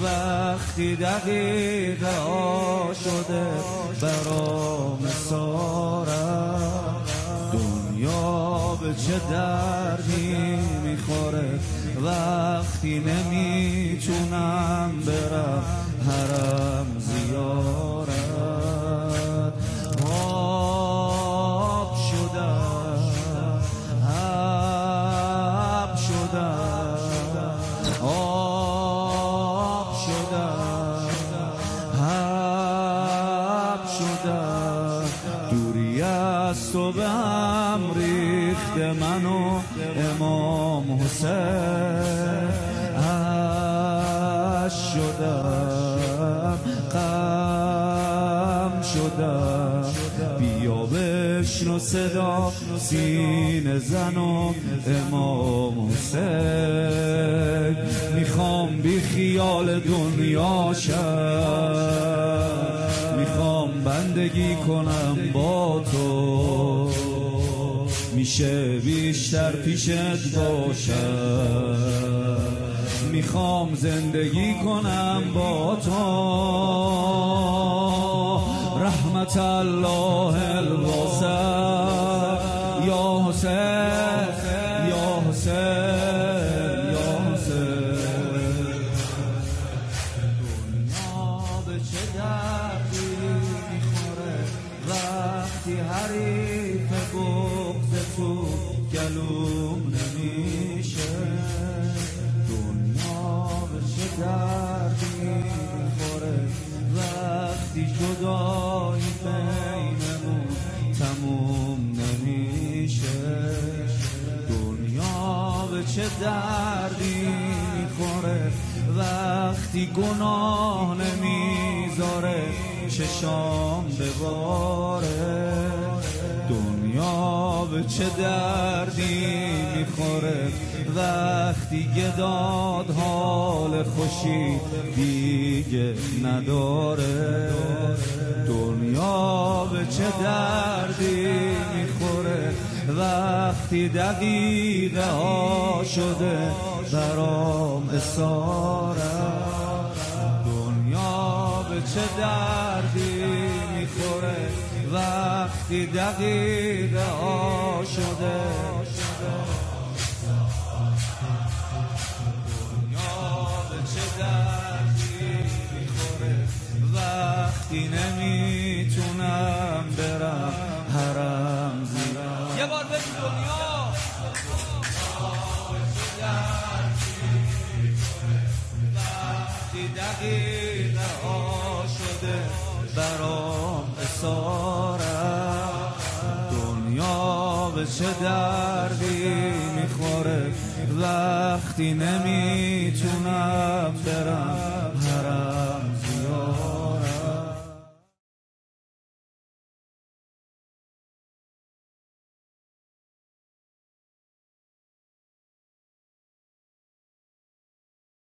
وقتی دقیقه ها شده برام سارم. دنیا به چه دردی میخوره وقتی نمیتونم برم حرم زیارت. آب شدم آب شدم آب شدم آب شدم. دوری از تو به هم ریخته من و امام حسین. عشق شدم غم شدم. بیا بشنو صدا سینه زن و امام حسین. میخوام بی خیال دنیا شم، میخوام بندگی کنم با تو، میشه بیشتر پیشت باشم. میخوام زندگی کنم با تو. رحمت الله الواسع یا حسین یا حسین یا حسین. دنیا به چه دردی میخوره وقتی حریف بغض تو گلوم نمیشه. دردی میخوره وقتی جدایی بینمون تموم نمیشه. دنیا به چه دردی میخوره وقتی گناه نمیذاره چشام بباره. دنیا به چه دردی میخوره وقتی گداد حال خوشی دیگه نداره. دنیا به چه دردی میخوره وقتی دقیقه ها شده برام اسارم. دنیا به چه دردی میخوره وقتی دقیقه ها شده. وقتی نمیتونم برم حرم زیارت. یه بار بگو دنیا وقتی دقیقه ها شده برام اسارم. دنیا به چه دردی میخوره وقتی نمیتونم برم